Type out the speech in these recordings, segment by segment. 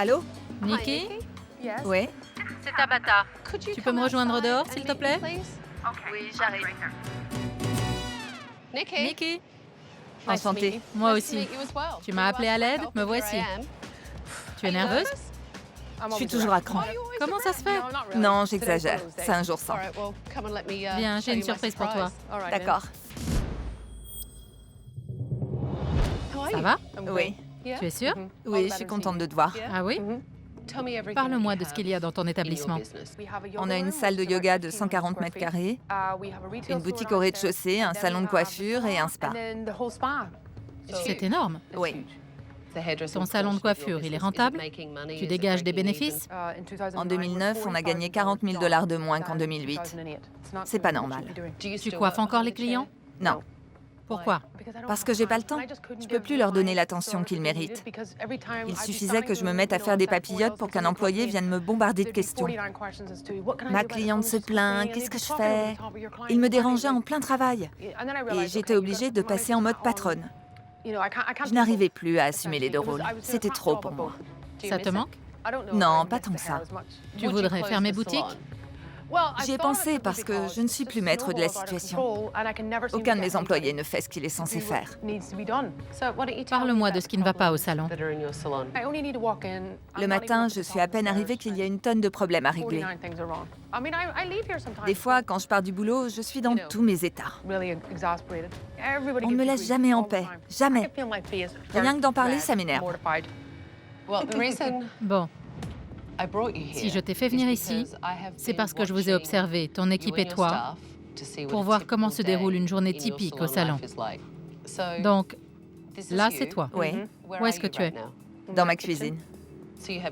Allô? Nikki, Oui. c'est Tabata. Tu peux me rejoindre dehors, s'il te plaît? Oui, j'arrive. Nikki, Enchantée. moi aussi. Tu m'as appelé à l'aide, me voici. Tu es nerveuse? Je suis toujours à cran. Comment ça se fait? Non, j'exagère. C'est un jour sans. Viens, j'ai une surprise pour toi. D'accord. Ça va? Oui. Tu es sûre? Oui, je suis contente de te voir. Ah oui? Parle-moi de ce qu'il y a dans ton établissement. On a une salle de yoga de 140 mètres carrés, une boutique au rez-de-chaussée, un salon de coiffure et un spa. C'est énorme. Oui. Ton salon de coiffure, il est rentable? Tu dégages des bénéfices? En 2009, on a gagné 40 000 $ de moins qu'en 2008. C'est pas normal. Tu coiffes encore les clients? Non, Pourquoi? parce que j'ai pas le temps. Je peux plus leur donner l'attention qu'ils méritent. Il suffisait que je me mette à faire des papillotes pour qu'un employé vienne me bombarder de questions. Ma cliente se plaint, qu'est-ce que je fais? Il me dérangeait en plein travail. Et j'étais obligée de passer en mode patronne. Je n'arrivais plus à assumer les deux rôles. C'était trop pour moi. Ça te manque? Non, pas tant que ça. Tu voudrais fermer boutique? J'y ai pensé parce que je ne suis plus maître de la situation. Aucun de mes employés ne fait ce qu'il est censé faire. Parle-moi de ce qui ne va pas au salon. Le matin, je suis à peine arrivée qu'il y a une tonne de problèmes à régler. Des fois, quand je pars du boulot, je suis dans tous mes états. On ne me laisse jamais en paix. Jamais. Rien que d'en parler, ça m'énerve. Bon, si je t'ai fait venir ici, c'est parce que je vous ai observé, ton équipe et toi, pour voir comment se déroule une journée typique au salon. Donc, là, c'est toi. Oui, Où est-ce que tu es? dans ma cuisine.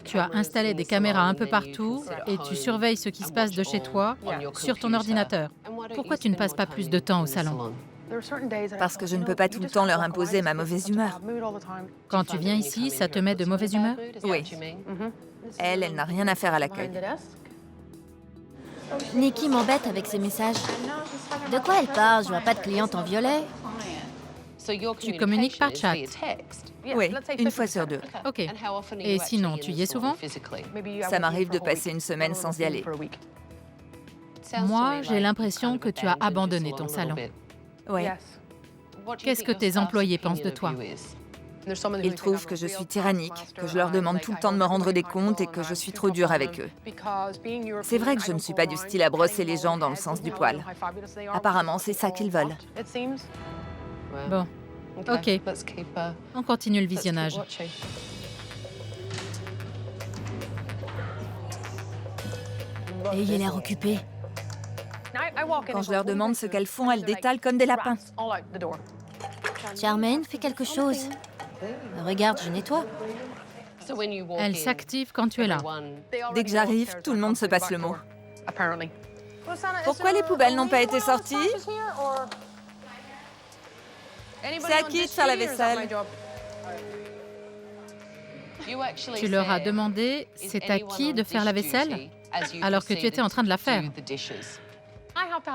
Tu as installé des caméras un peu partout et tu surveilles ce qui se passe de chez toi sur ton ordinateur. Pourquoi tu ne passes pas plus de temps au salon? Parce que je ne peux pas tout le temps leur imposer ma mauvaise humeur. Quand tu viens ici, ça te met de mauvaise humeur? Oui. Elle n'a rien à faire à l'accueil. Nikki m'embête avec ses messages. De quoi elle parle? Je vois pas de cliente en violet. Tu communiques par chat? Oui, une fois sur deux. Ok. Et sinon, tu y es souvent? Ça m'arrive de passer une semaine sans y aller. Moi, j'ai l'impression que tu as abandonné ton salon. Oui. Qu'est-ce que tes employés pensent de toi? Ils trouvent que je suis tyrannique, que je leur demande tout le temps de me rendre des comptes et que je suis trop dure avec eux. C'est vrai que je ne suis pas du style à brosser les gens dans le sens du poil. Apparemment, c'est ça qu'ils veulent. Bon, ok. On continue le visionnage. Ayez l'air occupé. Quand je leur demande ce qu'elles font, elles détalent comme des lapins. Charmaine, fais quelque chose. Regarde, je nettoie. Elle s'active quand tu es là. Dès que j'arrive, tout le monde se passe le mot. Pourquoi les poubelles n'ont pas été sorties? C'est à qui de faire la vaisselle? Tu leur as demandé c'est à qui de faire la vaisselle alors que tu étais en train de la faire.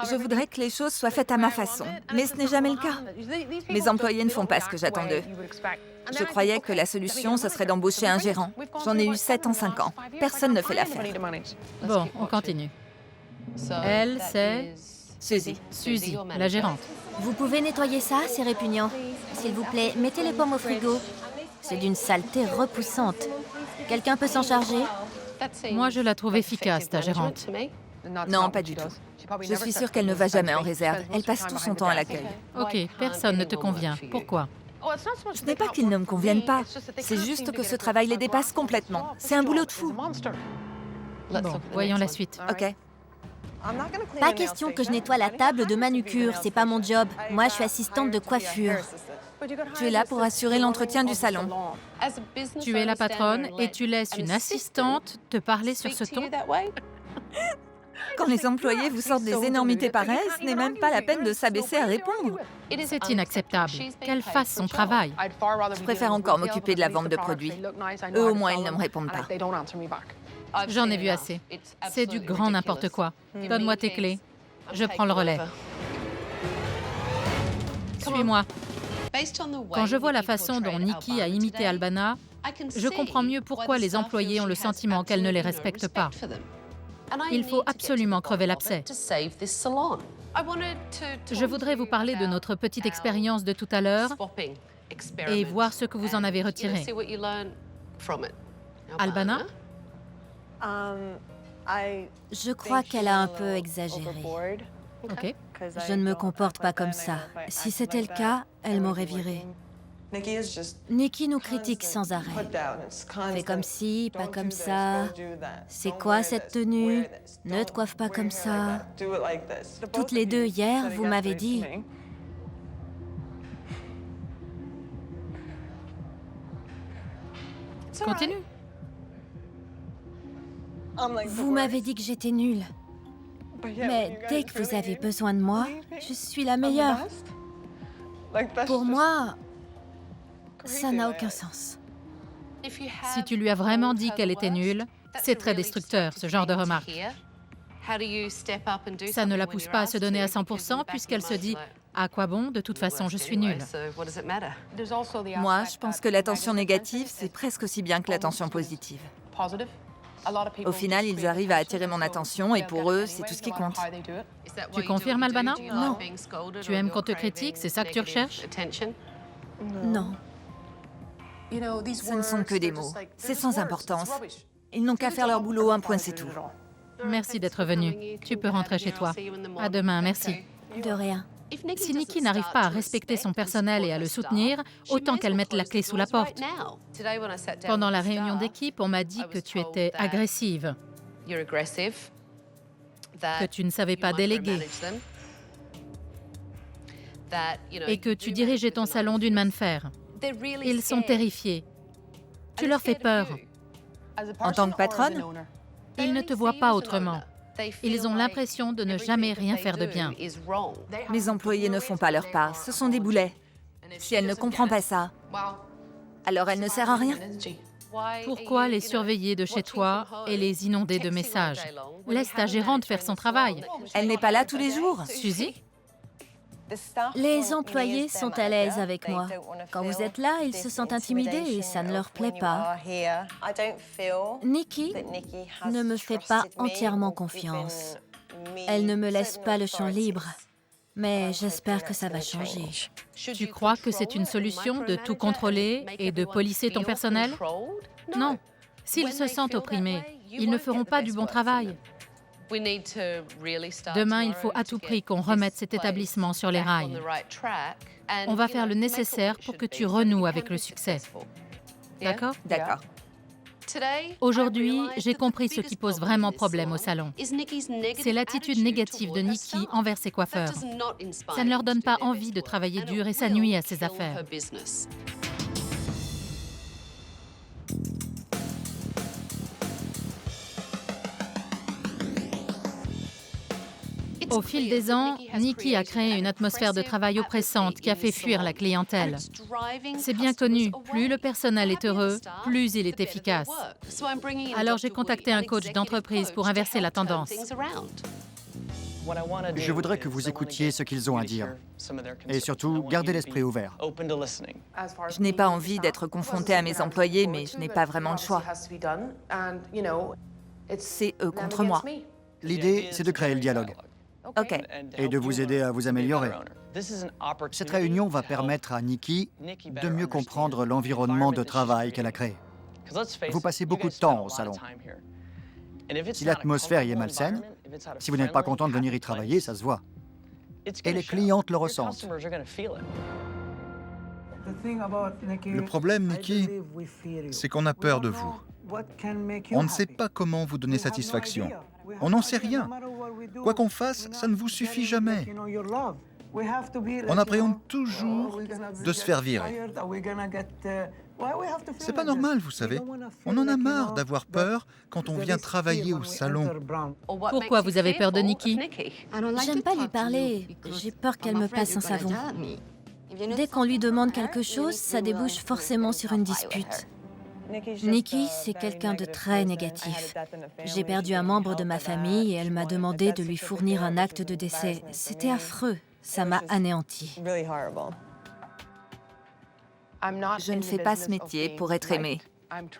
Je voudrais que les choses soient faites à ma façon, mais ce n'est jamais le cas. Mes employés ne font pas ce que j'attends d'eux. Je croyais que la solution, ce serait d'embaucher un gérant. J'en ai eu 7 en 5 ans. Personne ne fait l'affaire. Bon, on continue. Elle, c'est Suzy. la gérante. Vous pouvez nettoyer ça, c'est répugnant. S'il vous plaît, mettez les pommes au frigo. C'est d'une saleté repoussante. Quelqu'un peut s'en charger? Moi, je la trouve efficace, ta gérante. Non, pas du tout. Je suis sûre qu'elle ne va jamais en réserve. Elle passe tout son temps à l'accueil. Ok, personne ne te convient. Pourquoi? Ce n'est pas qu'ils ne me conviennent pas. C'est juste que ce travail les dépasse complètement. C'est un boulot de fou. Bon, voyons la suite. Ok. Pas question que je nettoie la table de manucure, c'est pas mon job. Moi, je suis assistante de coiffure. Tu es là pour assurer l'entretien du salon. Tu es la patronne et tu laisses une assistante te parler sur ce ton? Quand les employés vous sortent des énormités pareilles, ce n'est même pas la peine de s'abaisser à répondre. C'est inacceptable. Qu'elle fasse son travail. Je préfère encore m'occuper de la vente de produits. Eux, au moins, ils ne me répondent pas. J'en ai vu assez. C'est du grand n'importe quoi. Donne-moi tes clés. Je prends le relais. Suis-moi. Quand je vois la façon dont Nikki a imité Albana, Je comprends mieux pourquoi les employés ont le sentiment qu'elle ne les respecte pas. Il faut absolument crever l'abcès. Je voudrais vous parler de notre petite expérience de tout à l'heure et voir ce que vous en avez retiré. Albana? Je crois qu'elle a un peu exagéré. OK. Je ne me comporte pas comme ça. Si c'était le cas, elle m'aurait virée. Nikki nous critique sans arrêt. Fais comme ci, pas comme ça. C'est quoi cette tenue? Ne te coiffe pas comme ça. Toutes les deux hier, vous m'avez dit... Continue. Vous m'avez dit que j'étais nulle. Mais dès que vous avez besoin de moi, je suis la meilleure. Pour moi, ça n'a aucun sens. Si tu lui as vraiment dit qu'elle était nulle, c'est très destructeur, ce genre de remarque. Ça ne la pousse pas à se donner à 100% puisqu'elle se dit « À quoi bon? De toute façon, je suis nulle. » Moi, je pense que l'attention négative, c'est presque aussi bien que l'attention positive. Au final, ils arrivent à attirer mon attention et pour eux, c'est tout ce qui compte. Tu confirmes, Albana? Non. Tu aimes qu'on te critique? C'est ça que tu recherches? Non. Ce ne sont que des mots. C'est sans importance. Ils n'ont qu'à faire leur boulot, un point, c'est tout. Merci d'être venu. Tu peux rentrer chez toi. À demain, merci. De rien. Si Nikki n'arrive pas à respecter son personnel et à le soutenir, autant qu'elle mette la clé sous la porte. Pendant la réunion d'équipe, on m'a dit que tu étais agressive, que tu ne savais pas déléguer et que tu dirigeais ton salon d'une main de fer. Ils sont terrifiés. Tu leur fais peur. En tant que patronne, Ils ne te voient pas autrement. Ils ont l'impression de ne jamais rien faire de bien. mes employés ne font pas leur part. Ce sont des boulets. Si elle ne comprend pas ça, alors elle ne sert à rien. Pourquoi les surveiller de chez toi et les inonder de messages? Laisse ta gérante faire son travail. Elle n'est pas là tous les jours. Suzy? Les employés sont à l'aise avec moi. Quand vous êtes là, ils se sentent intimidés et ça ne leur plaît pas. Nikki ne me fait pas entièrement confiance. Elle ne me laisse pas le champ libre. Mais j'espère que ça va changer. Tu crois que c'est une solution de tout contrôler et de policer ton personnel? Non. S'ils se sentent opprimés, ils ne feront pas du bon travail. Demain, il faut à tout prix qu'on remette cet établissement sur les rails. On va faire le nécessaire pour que tu renoues avec le succès. D'accord? D'accord. Aujourd'hui, j'ai compris ce qui pose vraiment problème au salon. C'est l'attitude négative de Nikki envers ses coiffeurs. Ça ne leur donne pas envie de travailler dur et ça nuit à ses affaires. Au fil des ans, Nikki a créé une atmosphère de travail oppressante qui a fait fuir la clientèle. C'est bien connu, plus le personnel est heureux, plus il est efficace. Alors j'ai contacté un coach d'entreprise pour inverser la tendance. Je voudrais que vous écoutiez ce qu'ils ont à dire. Et surtout, gardez l'esprit ouvert. Je n'ai pas envie d'être confrontée à mes employés, mais je n'ai pas vraiment le choix. C'est eux contre moi. L'idée, c'est de créer le dialogue OK. et de vous aider à vous améliorer. Cette réunion va permettre à Nikki de mieux comprendre l'environnement de travail qu'elle a créé. Vous passez beaucoup de temps au salon. Si l'atmosphère y est malsaine, si vous n'êtes pas content de venir y travailler, ça se voit. Et les clientes le ressentent. Le problème, Nikki, c'est qu'on a peur de vous. On ne sait pas comment vous donner satisfaction. On n'en sait rien. Quoi qu'on fasse, ça ne vous suffit jamais. On appréhende toujours de se faire virer. C'est pas normal, vous savez. On en a marre d'avoir peur quand on vient travailler au salon. Pourquoi vous avez peur de Nikki? J'aime pas lui parler. J'ai peur qu'elle me passe un savon. Dès qu'on lui demande quelque chose, ça débouche forcément sur une dispute. Nikki, c'est quelqu'un de très négatif. J'ai perdu un membre de ma famille et elle m'a demandé de lui fournir un acte de décès. C'était affreux. Ça m'a anéanti. Je ne fais pas ce métier pour être aimée.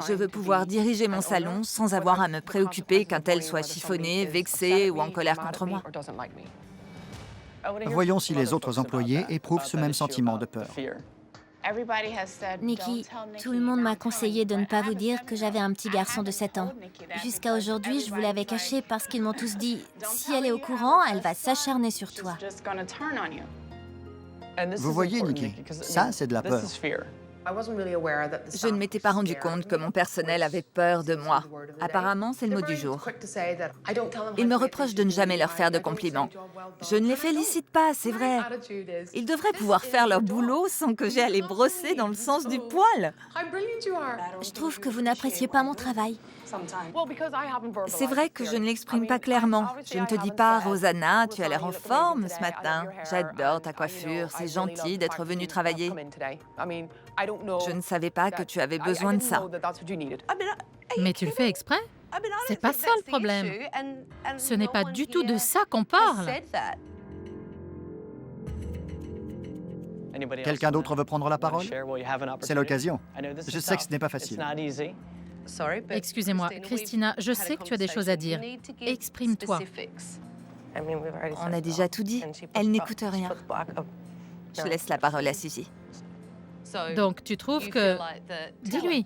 Je veux pouvoir diriger mon salon sans avoir à me préoccuper qu'un tel soit chiffonné, vexé ou en colère contre moi. Voyons si les autres employés éprouvent ce même sentiment de peur. Nikki, tout le monde m'a conseillé de ne pas vous dire que j'avais un petit garçon de 7 ans. Jusqu'à aujourd'hui, je vous l'avais caché parce qu'ils m'ont tous dit « Si elle est au courant, elle va s'acharner sur toi. » Vous voyez, Nikki, ça, c'est de la peur. Je ne m'étais pas rendu compte que mon personnel avait peur de moi. Apparemment, c'est le mot du jour. Ils me reprochent de ne jamais leur faire de compliments. Je ne les félicite pas, c'est vrai. Ils devraient pouvoir faire leur boulot sans que j'aie à les brosser dans le sens du poil. Je trouve que vous n'appréciez pas mon travail. C'est vrai que je ne l'exprime pas clairement. Je ne te dis pas, Rosanna, tu as l'air en forme ce matin. J'adore ta coiffure, c'est gentil d'être venue travailler. Je ne savais pas que tu avais besoin de ça. Mais tu le fais exprès? C'est pas ça le problème. Ce n'est pas du tout de ça qu'on parle. Quelqu'un d'autre veut prendre la parole? C'est l'occasion. Je sais que ce n'est pas facile. Excusez-moi, Christina, je sais que tu as des choses à dire. Exprime-toi. On a déjà tout dit. Elle n'écoute rien. Je laisse la parole à Suzy. Donc, tu trouves que... Dis-lui.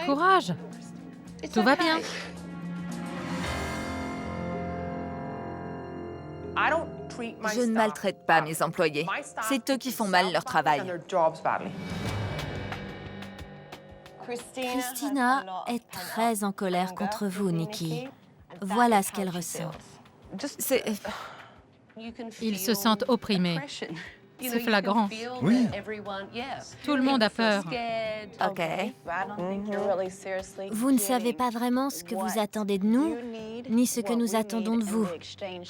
Courage. Tout va bien. Je ne maltraite pas mes employés. C'est eux qui font mal leur travail. Christina est très en colère contre vous, Nikki. Voilà ce qu'elle ressent. Ils se sentent opprimés. C'est flagrant. Oui. Tout le monde a peur. OK. Vous ne savez pas vraiment ce que vous attendez de nous, ni ce que nous attendons de vous.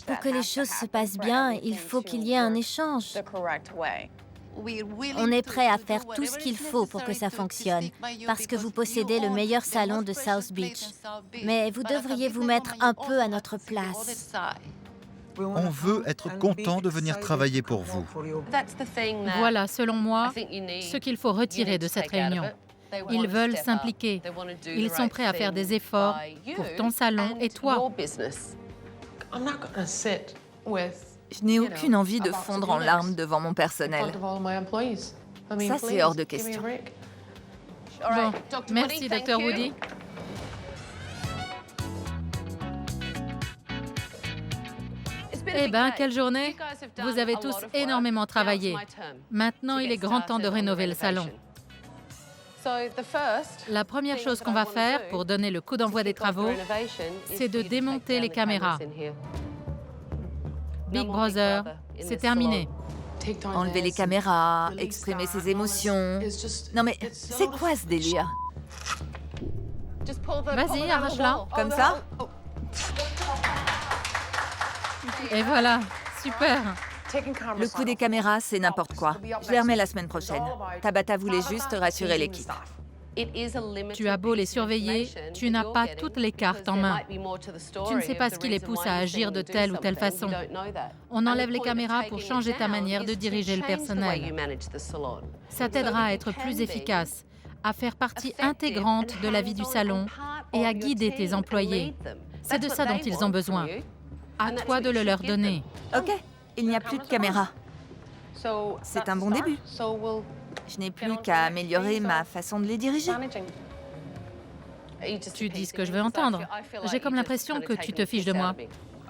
Pour que les choses se passent bien, il faut qu'il y ait un échange. On est prêt à faire tout ce qu'il faut pour que ça fonctionne, parce que vous possédez le meilleur salon de South Beach. Mais vous devriez vous mettre un peu à notre place. On veut être content de venir travailler pour vous. Voilà, selon moi, ce qu'il faut retirer de cette réunion. Ils veulent s'impliquer. Ils sont prêts à faire des efforts pour ton salon et toi. Je n'ai aucune envie de fondre en larmes devant mon personnel. Ça, c'est hors de question. Bon, merci, Dr. Woody. Eh bien, quelle journée! Vous avez tous énormément travaillé. Maintenant, il est grand temps de rénover le salon. La première chose qu'on va faire pour donner le coup d'envoi des travaux, c'est de démonter les caméras. Big Brother, c'est terminé. Enlever les caméras, exprimer ses émotions. Non mais, c'est quoi ce délire? Vas-y, arrache-la. Comme ça? Et voilà, super. Le coup des caméras, c'est n'importe quoi. Je les remets la semaine prochaine. Tabata voulait juste rassurer l'équipe. Tu as beau les surveiller, tu n'as pas toutes les cartes en main. Tu ne sais pas ce qui les pousse à agir de telle ou telle façon. On enlève les caméras pour changer ta manière de diriger le personnel. Ça t'aidera à être plus efficace, à faire partie intégrante de la vie du salon et à guider tes employés. C'est de ça dont ils ont besoin. À toi de le leur donner. OK, il n'y a plus de caméras. C'est un bon début. Je n'ai plus qu'à améliorer ma façon de les diriger. Tu dis ce que je veux entendre. J'ai comme l'impression que tu te fiches de moi.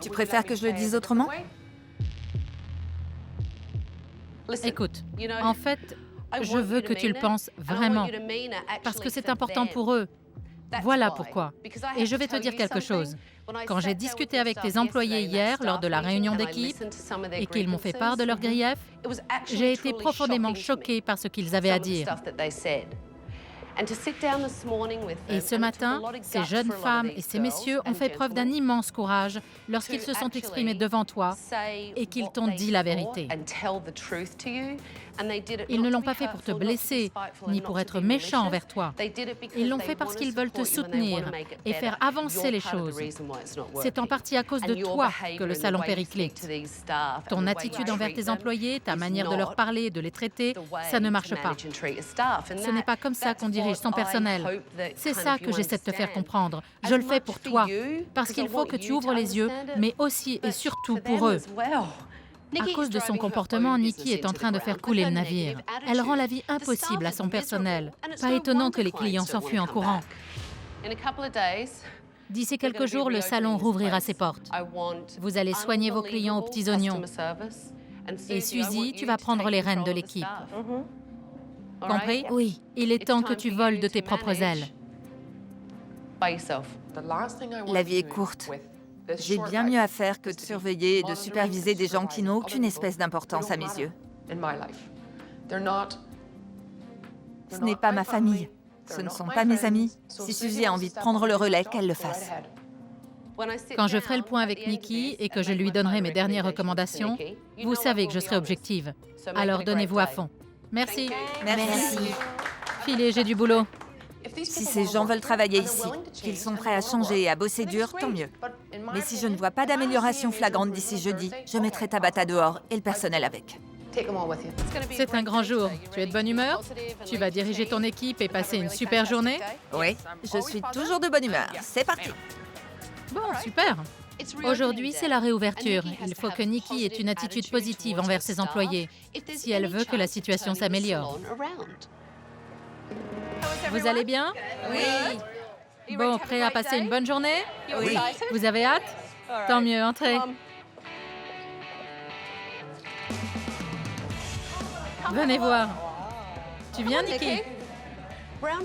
Tu préfères que je le dise autrement? Écoute, en fait, je veux que tu le penses vraiment, parce que c'est important pour eux. Voilà pourquoi. Et je vais te dire quelque chose. Quand j'ai discuté avec tes employés hier lors de la réunion d'équipe et qu'ils m'ont fait part de leurs griefs, j'ai été profondément choquée par ce qu'ils avaient à dire. Et ce matin, ces jeunes femmes et ces messieurs ont fait preuve d'un immense courage lorsqu'ils se sont exprimés devant toi et qu'ils t'ont dit la vérité. Ils ne l'ont pas fait pour te blesser, ni pour être méchants envers toi. Ils l'ont fait parce qu'ils veulent te soutenir et faire avancer les choses. C'est en partie à cause de toi que le salon périclite. Ton attitude envers tes employés, ta manière de leur parler et de les traiter, ça ne marche pas. Ce n'est pas comme ça qu'on dirige son personnel. C'est ça que j'essaie de te faire comprendre. Je le fais pour toi, parce qu'il faut que tu ouvres les yeux, mais aussi et surtout pour eux. À cause de son comportement, Nikki est en train de faire couler le navire. Elle rend la vie impossible à son personnel. Pas étonnant que les clients s'enfuient en courant. D'ici quelques jours, le salon rouvrira ses portes. Vous allez soigner vos clients aux petits oignons. Et Suzy, tu vas prendre les rênes de l'équipe. Compris? Oui. Il est temps que tu voles de tes propres ailes. La vie est courte. J'ai bien mieux à faire que de surveiller et de superviser des gens qui n'ont aucune espèce d'importance à mes yeux. Ce n'est pas ma famille. Ce ne sont pas mes amis. Si Suzy a envie de prendre le relais, qu'elle le fasse. Quand je ferai le point avec Nikki et que je lui donnerai mes dernières recommandations, vous savez que je serai objective. Alors donnez-vous à fond. Merci. Merci. Filez, j'ai du boulot. Si ces gens veulent travailler ici, qu'ils sont prêts à changer et à bosser dur, tant mieux. Mais si je ne vois pas d'amélioration flagrante d'ici jeudi, je mettrai Tabata dehors et le personnel avec. C'est un grand jour. Tu es de bonne humeur? Tu vas diriger ton équipe et passer une super journée? Oui, je suis toujours de bonne humeur. C'est parti. Bon, super. Aujourd'hui, c'est la réouverture. Il faut que Nikki ait une attitude positive envers ses employés, si elle veut que la situation s'améliore. Vous allez bien? Oui. Bon, prêt à passer une bonne journée? Oui. Vous avez hâte? Tant mieux, entrez. Venez voir. Tu viens, Nikki?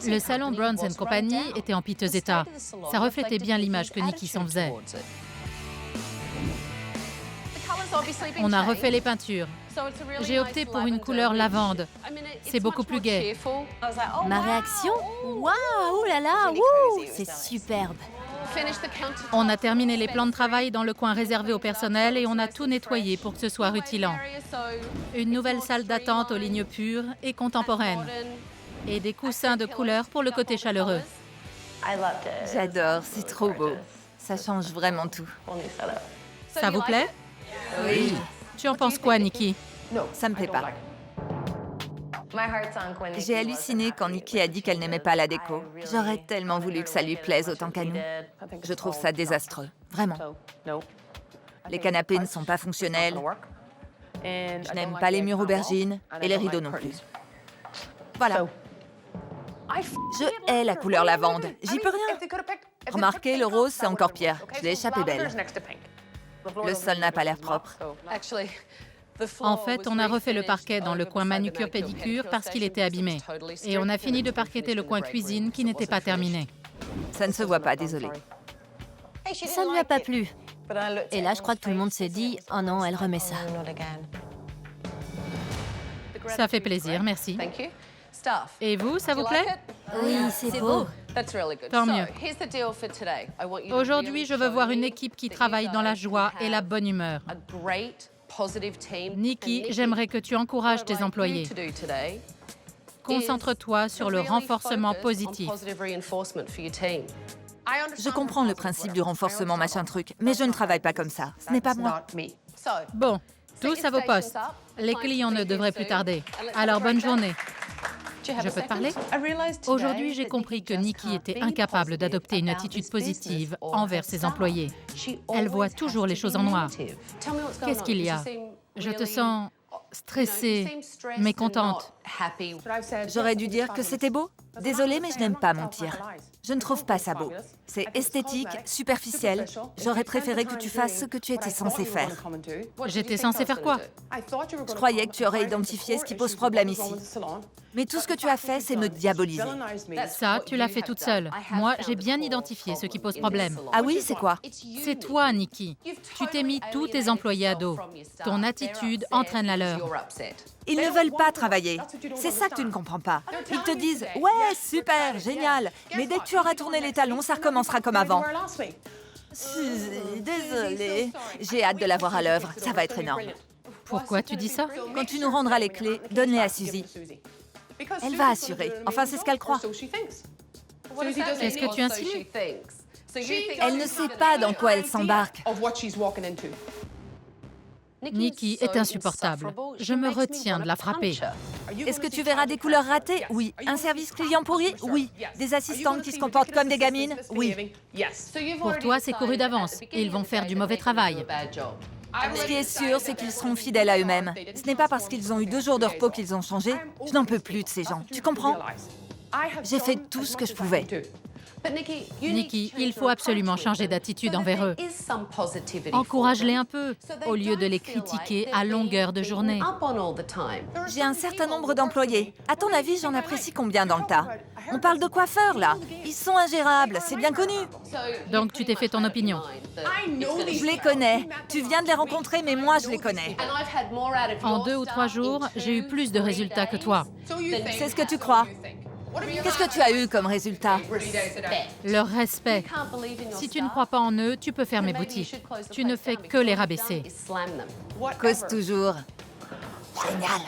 Le salon Browns & Company était en piteux état. Ça reflétait bien l'image que Nikki s'en faisait. On a refait les peintures. J'ai opté pour une couleur lavande. C'est beaucoup plus gai. Ma réaction? Waouh, oh là là, wouh, c'est superbe. On a terminé les plans de travail dans le coin réservé au personnel et on a tout nettoyé pour que ce soit rutilant. Une nouvelle salle d'attente aux lignes pures et contemporaines. Et des coussins de couleur pour le côté chaleureux. J'adore, c'est trop beau. Ça change vraiment tout. Ça vous plaît? Oui. Tu en penses quoi, Nikki? Ça me plaît pas. J'ai halluciné quand Nikki a dit qu'elle n'aimait pas la déco. J'aurais tellement voulu que ça lui plaise autant qu'à nous. Je trouve ça désastreux, vraiment. Les canapés ne sont pas fonctionnels. Je n'aime pas les murs aubergines et les rideaux non plus. Voilà. Je hais la couleur lavande. J'y peux rien. Remarquez, le rose, c'est encore pire. Je l'ai échappé belle. Le sol n'a pas l'air propre. En fait, on a refait le parquet dans le coin manucure-pédicure parce qu'il était abîmé. Et on a fini de parqueter le coin cuisine qui n'était pas terminé. Ça ne se voit pas, désolée. Ça ne lui a pas plu. Et là, je crois que tout le monde s'est dit, oh non, elle remet ça. Ça fait plaisir, merci. Et vous, ça vous plaît? Oui, c'est beau. Tant mieux. Aujourd'hui, je veux voir une équipe qui travaille dans la joie et la bonne humeur. Nikki, j'aimerais que tu encourages tes employés. Concentre-toi sur le renforcement positif. Je comprends le principe du renforcement machin truc, mais je ne travaille pas comme ça. Ce n'est pas moi. Bon, tous à vos postes. Les clients ne devraient plus tarder. Alors, bonne journée. Je peux te parler? Aujourd'hui, j'ai compris que Nikki était incapable d'adopter une attitude positive envers ses employés. Elle voit toujours les choses en noir. Qu'est-ce qu'il y a? Je te sens stressée, mécontente. J'aurais dû dire que c'était beau. Désolée, mais je n'aime pas mentir. Je ne trouve pas ça beau. C'est esthétique, superficiel. J'aurais préféré que tu fasses ce que tu étais censé faire. J'étais censée faire quoi? Je croyais que tu aurais identifié ce qui pose problème ici. Mais tout ce que tu as fait, c'est me diaboliser. Ça, tu l'as fait toute seule. Moi, j'ai bien identifié ce qui pose problème. Ah oui, c'est quoi? C'est toi, Nikki. Tu t'es mis tous tes employés à dos. Ton attitude entraîne la leur. Ils ne veulent pas travailler. C'est ça que tu ne comprends pas. Ils te disent « Ouais, super, génial, mais dès que tu auras tourné les talons, ça recommencera comme avant. » Désolée. J'ai hâte de la voir à l'œuvre. Ça va être énorme. Pourquoi tu dis ça? Quand tu nous rendras les clés, donne-les à Suzy. Elle va assurer. Enfin, c'est ce qu'elle croit. Qu'est-ce que tu insinues? Elle ne sait pas dans quoi elle s'embarque. Nikki est insupportable. Je me retiens de la frapper. Est-ce que tu verras des couleurs ratées? Oui. Un service client pourri? Oui. Des assistantes qui se comportent comme des gamines? Oui. Pour toi, c'est couru d'avance. Ils vont faire du mauvais travail. Ce qui est sûr, c'est qu'ils seront fidèles à eux-mêmes. Ce n'est pas parce qu'ils ont eu 2 jours de repos qu'ils ont changé. Je n'en peux plus de ces gens. Tu comprends? J'ai fait tout ce que je pouvais. Nikki, il faut absolument changer d'attitude envers eux. Encourage-les un peu, au lieu de les critiquer à longueur de journée. J'ai un certain nombre d'employés. À ton avis, j'en apprécie combien dans le tas? On parle de coiffeurs, là. Ils sont ingérables, c'est bien connu. Donc tu t'es fait ton opinion. Je les connais. Tu viens de les rencontrer, mais moi, je les connais. En 2 ou 3 jours, j'ai eu plus de résultats que toi. C'est ce que tu crois. Qu'est-ce que tu as eu comme résultat? Leur respect. Si tu ne crois pas en eux, tu peux fermer boutique. Tu ne fais que les rabaisser. Cause toujours. Génial.